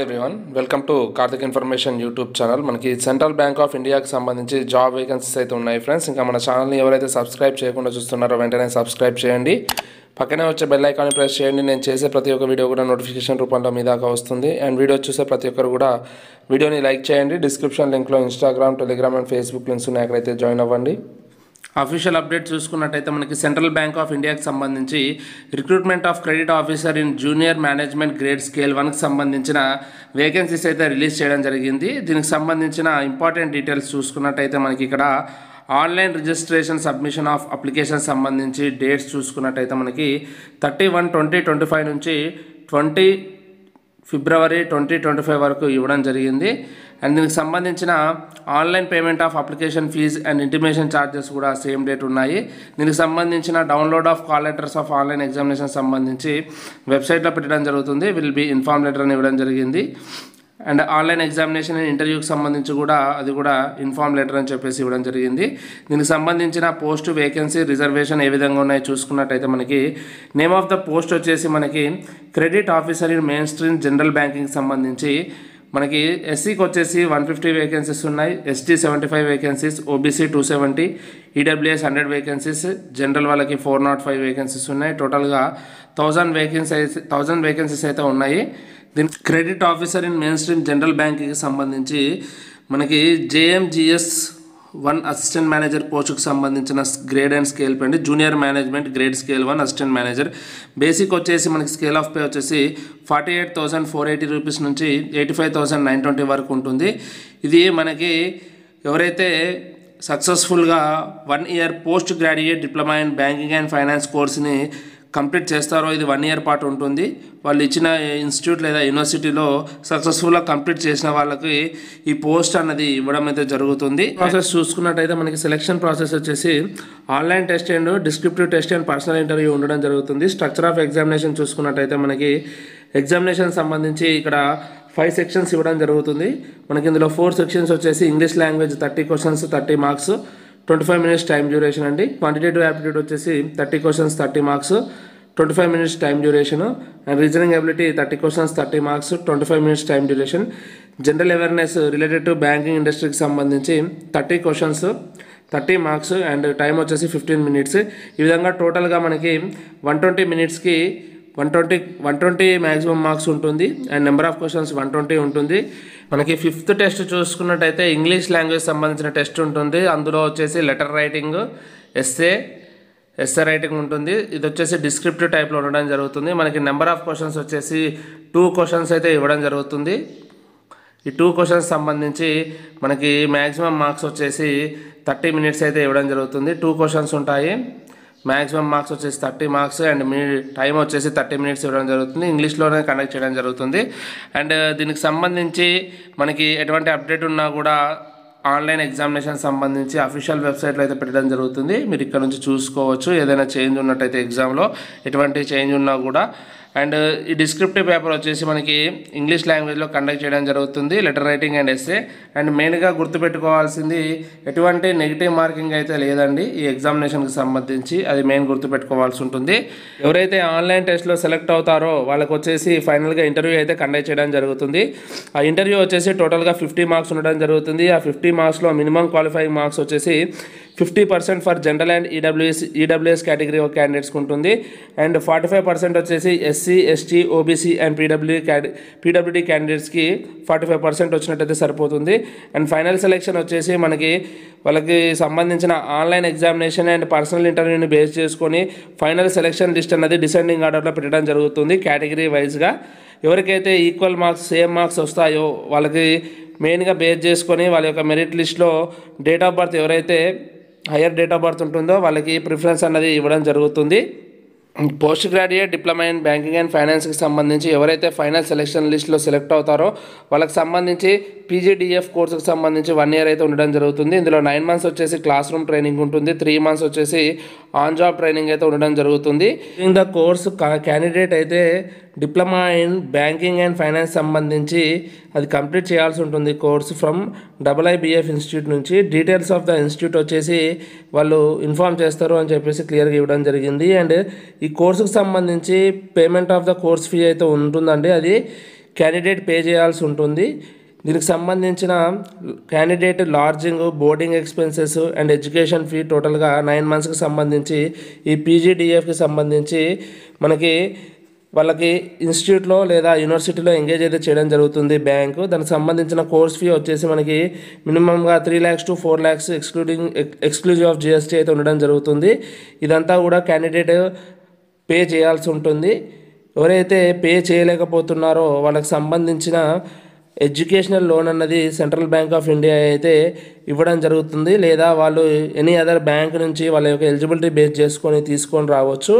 Hi everyone, welcome to Karthik information YouTube channel. మనకి central bank of ఇండియాకి సంబంధించి job vacancies అయితే ఉన్నాయి ఫ్రెండ్స్. ఇంకా మన ఛానల్ని ఎవరైతే సబ్స్క్రైబ్ చేయకుండా చూస్తున్నారో వెంటనే సబ్స్క్రైబ్ చేయండి. పక్కనే వచ్చే బెల్ ఐకాన్ని ప్రెస్ చేయండి. నేను చేసే ప్రతి ఒక్క వీడియో కూడా నోటిఫికేషన్ రూపంలో మీ దాకా వస్తుంది. అండ్ వీడియో చూసే ప్రతి ఒక్కరు కూడా వీడియోని లైక్ చేయండి. డిస్క్రిప్షన్ లింక్లో Instagram, Telegram and Facebook links ఉన్నాయి, అక్కడైతే జాయిన్ అవ్వండి. అఫీషియల్ అప్డేట్ చూసుకున్నట్టయితే మనకి సెంట్రల్ బ్యాంక్ ఆఫ్ ఇండియాకి సంబంధించి recruitment of credit officer in junior management grade scale 1కి సంబంధించిన వేకెన్సీస్ అయితే రిలీజ్ చేయడం జరిగింది. దీనికి సంబంధించిన ఇంపార్టెంట్ డీటెయిల్స్ చూసుకున్నట్టయితే మనకి ఇక్కడ online registration submission of application సంబంధించి డేట్స్ చూసుకున్నట్టయితే మనకి 31/20/25 నుంచి 20 ఫిబ్రవరి 2025 వరకు ఇవ్వడం జరిగింది. అండ్ దీనికి సంబంధించిన online payment of application fees and intimation charges కూడా సేమ్ డేట్ ఉన్నాయి. దీనికి సంబంధించిన download of call letters of online examination సంబంధించి వెబ్సైట్లో పెట్టడం జరుగుతుంది. విల్ బీ ఇన్ఫార్మ్ లెటర్ అని ఇవ్వడం జరిగింది. అండ్ ఆన్లైన్ ఎగ్జామినేషన్ ఇంటర్వ్యూకి సంబంధించి కూడా అది కూడా ఇన్ఫార్మ్ లెటర్ అని చెప్పేసి ఇవ్వడం జరిగింది. దీనికి సంబంధించిన పోస్ట్, వేకెన్సీ, రిజర్వేషన్ ఏ విధంగా ఉన్నాయో చూసుకున్నట్టయితే మనకి నేమ్ ఆఫ్ ద పోస్ట్ వచ్చేసి మనకి credit officer in mainstream general banking సంబంధించి మనకి ఎస్సీకి వచ్చేసి 150 వేకెన్సీస్ ఉన్నాయి, ST 75 vacancies, OBC 270, EWS 100 vacancies, general వాళ్ళకి 405 వేకెన్సీస్ ఉన్నాయి. టోటల్గా 1000 వేకెన్సీస్ అయితే ఉన్నాయి. దీనికి credit officer in mainstream general బ్యాంకింగ్కి సంబంధించి మనకి జేఎంజిఎస్ 1 అసిస్టెంట్ మేనేజర్ పోస్ట్కి సంబంధించిన గ్రేడ్ అండ్ స్కేల్ పే అండి. Junior management grade scale 1 assistant manager basic వచ్చేసి మనకి స్కేల్ ఆఫ్ పే వచ్చేసి 48,480 రూపీస్ నుంచి 85,920 వరకు ఉంటుంది. ఇది మనకి ఎవరైతే సక్సెస్ఫుల్గా 1 year post graduate diploma in banking and finance కోర్స్ని కంప్లీట్ చేస్తారో ఇది 1 ఇయర్ పాటు ఉంటుంది. వాళ్ళు ఇచ్చిన ఇన్స్టిట్యూట్ లేదా యూనివర్సిటీలో సక్సెస్ఫుల్గా కంప్లీట్ చేసిన వాళ్ళకి ఈ పోస్ట్ అన్నది ఇవ్వడం అయితే జరుగుతుంది. ప్రాసెస్ చూసుకున్నట్టయితే మనకి సెలెక్షన్ ప్రాసెస్ వచ్చేసి online test and descriptive test and personal interview ఉండడం జరుగుతుంది. స్ట్రక్చర్ ఆఫ్ ఎగ్జామినేషన్ చూసుకున్నట్టయితే మనకి ఎగ్జామినేషన్ సంబంధించి ఇక్కడ 5 సెక్షన్స్ ఇవ్వడం జరుగుతుంది. మనకి ఇందులో 4 సెక్షన్స్ వచ్చేసి English language 30 questions 30 marks, 25 minutes time duration అండి. క్వాంటిటేటివ్ యాప్టిట్యూడ్ వచ్చేసి 30 questions 30 marks, 25 minutes time duration. And reasoning ability 30 questions 30 marks, 25 minutes time duration. General awareness related to banking ఇండస్ట్రీకి సంబంధించి 30 క్వశ్చన్స్ 30 మార్క్స్ అండ్ టైం వచ్చేసి 15 minutes. ఈ విధంగా టోటల్గా మనకి 120 మినిట్స్కి 120 మ్యాక్సిమం మార్క్స్ ఉంటుంది. అండ్ నెంబర్ ఆఫ్ క్వశ్చన్స్ 120 ఉంటుంది. మనకి 5th టెస్ట్ చూసుకున్నట్టయితే ఇంగ్లీష్ లాంగ్వేజ్ సంబంధించిన టెస్ట్ ఉంటుంది. అందులో వచ్చేసి లెటర్ రైటింగ్, ఎస్సే రైటింగ్ ఉంటుంది. ఇది వచ్చేసి డిస్క్రిప్టివ్ టైప్లో ఉండడం జరుగుతుంది. మనకి నెంబర్ ఆఫ్ క్వశ్చన్స్ వచ్చేసి 2 క్వశ్చన్స్ అయితే ఇవ్వడం జరుగుతుంది. ఈ 2 క్వశ్చన్స్ సంబంధించి మనకి మ్యాక్సిమం మార్క్స్ వచ్చేసి 30 మినిట్స్ అయితే ఇవ్వడం జరుగుతుంది. 2 క్వశ్చన్స్ ఉంటాయి. మ్యాక్సిమం మార్క్స్ వచ్చేసి 30 మార్క్స్ అండ్ మీ టైం వచ్చేసి 30 మినిట్స్ ఇవ్వడం జరుగుతుంది. ఇంగ్లీష్లోనే కండక్ట్ చేయడం జరుగుతుంది. అండ్ దీనికి సంబంధించి మనకి ఎటువంటి అప్డేట్ ఉన్నా కూడా ఆన్లైన్ ఎగ్జామినేషన్ సంబంధించి అఫీషియల్ వెబ్సైట్లో అయితే పెట్టడం జరుగుతుంది. మీరు ఇక్కడ నుంచి చూసుకోవచ్చు. ఏదైనా చేంజ్ ఉన్నట్టయితే ఎగ్జామ్లో ఎటువంటి చేంజ్ ఉన్నా కూడా. అండ్ ఈ డిస్క్రిప్టివ్ పేపర్ వచ్చేసి మనకి ఇంగ్లీష్ లాంగ్వేజ్లో కండక్ట్ చేయడం జరుగుతుంది, letter writing and essay. And మెయిన్గా గుర్తుపెట్టుకోవాల్సింది ఎటువంటి నెగిటివ్ మార్కింగ్ అయితే లేదండి ఈ ఎగ్జామినేషన్కి సంబంధించి. అది మెయిన్ గుర్తుపెట్టుకోవాల్సి ఉంటుంది. ఎవరైతే ఆన్లైన్ టెస్ట్లో సెలెక్ట్ అవుతారో వాళ్ళకి వచ్చేసి ఫైనల్గా ఇంటర్వ్యూ అయితే కండక్ట్ చేయడం జరుగుతుంది. ఆ ఇంటర్వ్యూ వచ్చేసి టోటల్గా 50 మార్క్స్ ఉండడం జరుగుతుంది. ఆ 50 మార్క్స్లో మినిమం క్వాలిఫైయింగ్ మార్క్స్ వచ్చేసి 50% for general and EWS category of క్యాండిడేట్స్కి ఉంటుంది. అండ్ 45% వచ్చేసి SC, ST, OBC and PWD క్యాండిడేట్స్కి 45% వచ్చినట్టయితే సరిపోతుంది. అండ్ ఫైనల్ సెలెక్షన్ వచ్చేసి మనకి వాళ్ళకి సంబంధించిన ఆన్లైన్ ఎగ్జామినేషన్ అండ్ పర్సనల్ ఇంటర్వ్యూని బేస్ చేసుకొని ఫైనల్ సెలెక్షన్ లిస్ట్ అన్నది డిసెండింగ్ ఆర్డర్లో పెట్టడం జరుగుతుంది కేటగిరీ వైజ్గా. ఎవరికైతే ఈక్వల్ మార్క్స్ సేమ్ మార్క్స్ వస్తాయో వాళ్ళకి మెయిన్గా బేస్ చేసుకొని వాళ్ళ యొక్క మెరిట్ లిస్ట్లో డేట్ ఆఫ్ బర్త్ ఎవరైతే హయ్యర్ డేట్ ఆఫ్ బర్త్ ఉంటుందో వాళ్ళకి ప్రిఫరెన్స్ అన్నది ఇవ్వడం జరుగుతుంది. Post graduate diploma in banking and ఫైనాన్స్కి సంబంధించి ఎవరైతే ఫైనల్ సెలెక్షన్ లిస్ట్లో సెలెక్ట్ అవుతారో వాళ్ళకి సంబంధించి పీజీడిఎఫ్ కోర్సుకు సంబంధించి 1 ఇయర్ అయితే ఉండడం జరుగుతుంది. ఇందులో 9 మంత్స్ వచ్చేసి క్లాస్ రూమ్ ట్రైనింగ్ ఉంటుంది, 3 మంత్స్ వచ్చేసి ఆన్ జాబ్ ట్రైనింగ్ అయితే ఉండడం జరుగుతుంది. ఇన్ ద కోర్స్ క్యాండిడేట్ అయితే diploma in banking and finance సంబంధించి అది కంప్లీట్ చేయాల్సి ఉంటుంది కోర్సు ఫ్రమ్ IIBF ఇన్స్టిట్యూట్ నుంచి. డీటెయిల్స్ ఆఫ్ ద ఇన్స్టిట్యూట్ వచ్చేసి వాళ్ళు ఇన్ఫార్మ్ చేస్తారు అని చెప్పేసి క్లియర్గా ఇవ్వడం జరిగింది. అండ్ ఈ కోర్సుకు సంబంధించి payment of the course fee అయితే ఉంటుందండి. అది క్యాండిడేట్ పే చేయాల్సి ఉంటుంది. దీనికి సంబంధించిన candidate lodging, boarding expenses and education fee టోటల్గా 9 మంత్స్కి సంబంధించి ఈ పీజీడిఎఫ్కి సంబంధించి మనకి వాళ్ళకి ఇన్స్టిట్యూట్లో లేదా యూనివర్సిటీలో ఎంగేజ్ అయితే చేయడం జరుగుతుంది బ్యాంకు. దానికి సంబంధించిన కోర్స్ ఫీ వచ్చేసి మనకి మినిమంగా 3 lakhs to 4 lakhs exclusive of GST అయితే ఉండడం జరుగుతుంది. ఇదంతా కూడా క్యాండిడేట్ పే చేయాల్సి ఉంటుంది. ఎవరైతే పే చేయలేకపోతున్నారో వాళ్ళకి సంబంధించిన ఎడ్యుకేషనల్ లోన్ అన్నది సెంట్రల్ బ్యాంక్ ఆఫ్ ఇండియా అయితే ఇవ్వడం జరుగుతుంది, లేదా వాళ్ళు ఎనీ అదర్ బ్యాంక్ నుంచి వాళ్ళ యొక్క ఎలిజిబిలిటీ బేస్ చేసుకొని తీసుకొని రావచ్చు.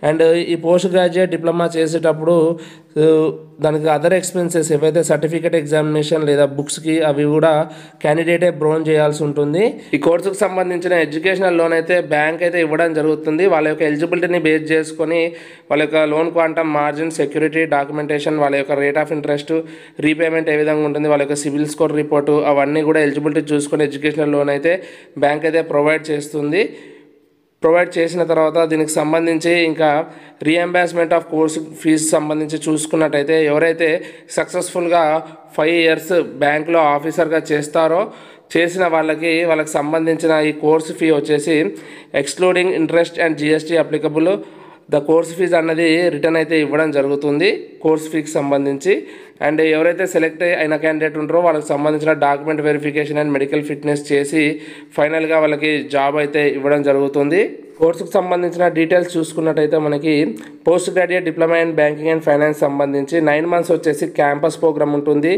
అండ్ ఈ పోస్ట్ గ్రాడ్యుయేట్ డిప్లొమా చేసేటప్పుడు దానికి అదర్ ఎక్స్పెన్సెస్ ఏవైతే సర్టిఫికేట్ ఎగ్జామినేషన్ లేదా బుక్స్కి అవి కూడా క్యాండిడేటే బ్రోన్ చేయాల్సి ఉంటుంది. ఈ కోర్సుకు సంబంధించిన ఎడ్యుకేషనల్ లోన్ అయితే బ్యాంక్ అయితే ఇవ్వడం జరుగుతుంది. వాళ్ళ యొక్క ఎలిజిబిలిటీని బేస్ చేసుకొని వాళ్ళ యొక్క loan quantum, margin, security, documentation, వాళ్ళ యొక్క రేట్ ఆఫ్ ఇంట్రెస్ట్, రీపేమెంట్ ఏ విధంగా ఉంటుంది, వాళ్ళ యొక్క సిబిల్ స్కోర్ రిపోర్టు అవన్నీ కూడా ఎలిజిబిలిటీ చూసుకొని ఎడ్యుకేషనల్ లోన్ అయితే బ్యాంక్ అయితే ప్రొవైడ్ చేస్తుంది. ప్రొవైడ్ చేసిన తర్వాత దీనికి సంబంధించి ఇంకా రీఎంబర్స్మెంట్ ఆఫ్ కోర్సు ఫీజు సంబంధించి చూసుకున్నట్టయితే ఎవరైతే సక్సెస్ఫుల్గా 5 years బ్యాంకులో ఆఫీసర్గా చేసిన వాళ్ళకి సంబంధించిన ఈ కోర్సు ఫీ వచ్చేసి excluding interest and GST applicable the course fee అన్నది రిటర్న్ అయితే ఇవ్వడం జరుగుతుంది కోర్స్ ఫీకి సంబంధించి. అండ్ ఎవరైతే సెలెక్ట్ అయిన క్యాండిడేట్ ఉంటారో వాళ్ళకి సంబంధించిన document verification and medical fitness చేసి ఫైనల్గా వాళ్ళకి జాబ్ అయితే ఇవ్వడం జరుగుతుంది. కోర్సుకు సంబంధించిన డీటెయిల్స్ చూసుకున్నట్టయితే మనకి post graduate diploma in banking and finance సంబంధించి 9 months వచ్చేసి క్యాంపస్ ప్రోగ్రామ్ ఉంటుంది,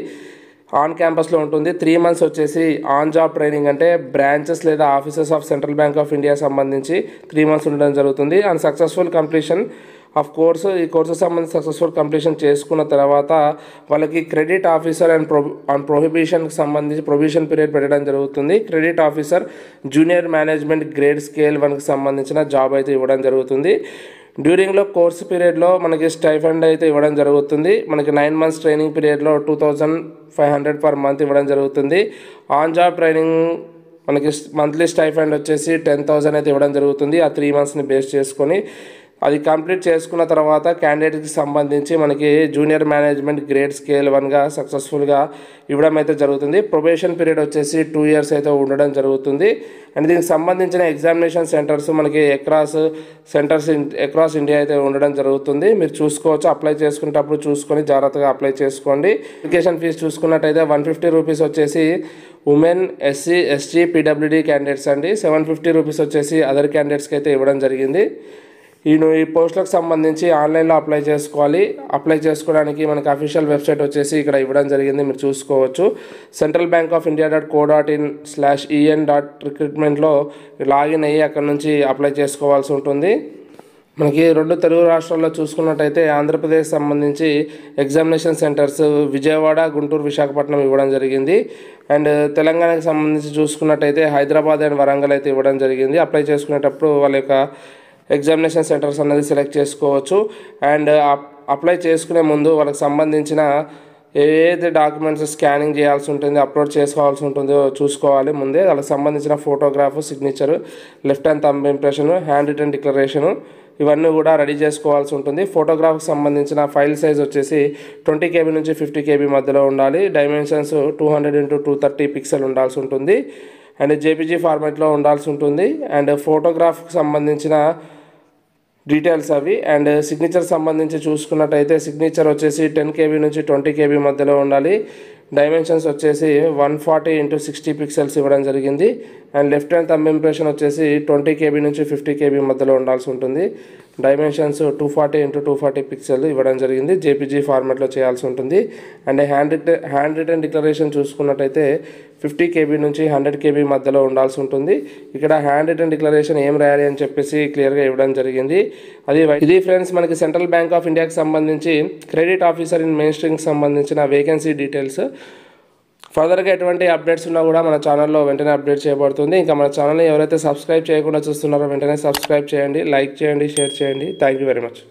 ఆన్ క్యాంపస్లో ఉంటుంది. 3 months వచ్చేసి ఆన్ జాబ్ ట్రైనింగ్ అంటే బ్రాంచెస్ లేదా offices of central bank of India సంబంధించి 3 months ఉండడం జరుగుతుంది. And successful completion of course, ఈ కోర్సుకు సంబంధించి సక్సెస్ఫుల్ కంప్లీషన్ చేసుకున్న తర్వాత వాళ్ళకి క్రెడిట్ ఆఫీసర్ అండ్ ప్రొహిబిషన్కి సంబంధించి ప్రొహిబిషన్ పీరియడ్ పెట్టడం జరుగుతుంది. Credit officer junior management grade scale 1కి సంబంధించిన జాబ్ అయితే ఇవ్వడం జరుగుతుంది. డ్యూరింగ్లో కోర్సు పీరియడ్లో మనకి స్టైఫండ్ అయితే ఇవ్వడం జరుగుతుంది. మనకి 9 months ట్రైనింగ్ పీరియడ్లో 2500 per month ఇవ్వడం జరుగుతుంది. ఆన్ జాబ్ ట్రైనింగ్ మనకి మంత్లీ స్టైఫండ్ వచ్చేసి 10,000 అయితే ఇవ్వడం జరుగుతుంది. ఆ 3 monthsని బేస్ చేసుకొని అది కంప్లీట్ చేసుకున్న తర్వాత క్యాండిడేట్కి సంబంధించి మనకి జూనియర్ మేనేజ్మెంట్ గ్రేడ్ స్కేల్ 1గా సక్సెస్ఫుల్గా ఇవ్వడం అయితే జరుగుతుంది. ప్రొబేషన్ పీరియడ్ వచ్చేసి 2 years అయితే ఉండడం జరుగుతుంది. అండ్ దీనికి సంబంధించిన ఎగ్జామినేషన్ సెంటర్స్ మనకి అక్రాస్ ఇండియా అయితే ఉండడం జరుగుతుంది. మీరు చూసుకోవచ్చు, అప్లై చేసుకునేటప్పుడు చూసుకొని జాగ్రత్తగా అప్లై చేసుకోండి. అప్లికేషన్ ఫీజు చూసుకున్నట్టయితే 150 rupees వచ్చేసి women, SC, ST, PWD candidates అండి. 750 rupees వచ్చేసి అదర్ క్యాండిడేట్స్కి అయితే ఇవ్వడం జరిగింది. ఈ పోస్టులకు సంబంధించి ఆన్లైన్లో అప్లై చేసుకోవాలి. అప్లై చేసుకోవడానికి మనకి అఫీషియల్ వెబ్సైట్ వచ్చేసి ఇక్కడ ఇవ్వడం జరిగింది, మీరు చూసుకోవచ్చు. centralbankofIndia.co.in/en.recruitmentలో లాగిన్ అయ్యి అక్కడ నుంచి అప్లై చేసుకోవాల్సి ఉంటుంది. మనకి 2 తెలుగు రాష్ట్రాల్లో చూసుకున్నట్టయితే ఆంధ్రప్రదేశ్ సంబంధించి ఎగ్జామినేషన్ సెంటర్స్ విజయవాడ, గుంటూరు, విశాఖపట్నం ఇవ్వడం జరిగింది. అండ్ తెలంగాణకి సంబంధించి చూసుకున్నట్టయితే హైదరాబాద్ అండ్ వరంగల్ అయితే ఇవ్వడం జరిగింది. అప్లై చేసుకునేటప్పుడు వాళ్ళ యొక్క ఎగ్జామినేషన్ సెంటర్స్ అనేది సెలెక్ట్ చేసుకోవచ్చు. అండ్ అప్లై చేసుకునే ముందు వాళ్ళకి సంబంధించిన ఏదైతే డాక్యుమెంట్స్ స్కానింగ్ చేయాల్సి ఉంటుంది, అప్లోడ్ చేసుకోవాల్సి ఉంటుందో చూసుకోవాలి ముందే. వాళ్ళకి సంబంధించిన photograph, signature, left hand thumb impression, hand written declaration ఇవన్నీ కూడా రెడీ చేసుకోవాల్సి ఉంటుంది. ఫోటోగ్రాఫ్కి సంబంధించిన ఫైల్ సైజ్ వచ్చేసి 20 KB నుంచి 50 KB మధ్యలో ఉండాలి. డైమెన్షన్స్ 200 x 230 pixel ఉండాల్సి ఉంటుంది. అండ్ జేపీజీ ఫార్మాట్లో ఉండాల్సి ఉంటుంది. అండ్ ఫోటోగ్రాఫ్కి సంబంధించిన డీటెయిల్స్ అవి. అండ్ సిగ్నేచర్ సంబంధించి చూసుకున్నట్టయితే సిగ్నేచర్ వచ్చేసి 10 KB నుంచి 20 KB మధ్యలో ఉండాలి. డైమెన్షన్స్ వచ్చేసి 140 x 60 pixels ఇవ్వడం జరిగింది. And left hand thumb impression వచ్చేసి 20 KB నుంచి 50 KB మధ్యలో ఉండాల్సి ఉంటుంది. డైమెన్షన్స్ 240 x 240 pixel ఇవ్వడం జరిగింది. జేపీజీ ఫార్మాట్లో చేయాల్సి ఉంటుంది. అండ్ హ్యాండ్ రిటన్ డిక్లరేషన్ చూసుకున్నట్టయితే 50 KB నుంచి 100 KB మధ్యలో ఉండాల్సి ఉంటుంది. ఇక్కడ హ్యాండ్ రిటన్ డిక్లరేషన్ ఏం రాయాలి అని చెప్పేసి క్లియర్గా ఇవ్వడం జరిగింది. ఇది ఫ్రెండ్స్ మనకి సెంట్రల్ బ్యాంక్ ఆఫ్ ఇండియాకి సంబంధించి క్రెడిట్ ఆఫీసర్ ఇన్ మెయిన్ స్ట్రీమ్కి సంబంధించిన వేకెన్సీ డీటెయిల్స్. ఫర్దర్గా ఎటువంటి అప్డేట్స్ ఉన్నా కూడా మన ఛానల్లో వెంటనే అప్డేట్ చేయబడుతుంది. ఇంకా మన ఛానల్ని ఎవరైతే సబ్స్క్రైబ్ చేయకుండా చూస్తున్నారో వెంటనే సబ్స్క్రైబ్ చేయండి, లైక్ చేయండి, షేర్ చేయండి. Thank you very much.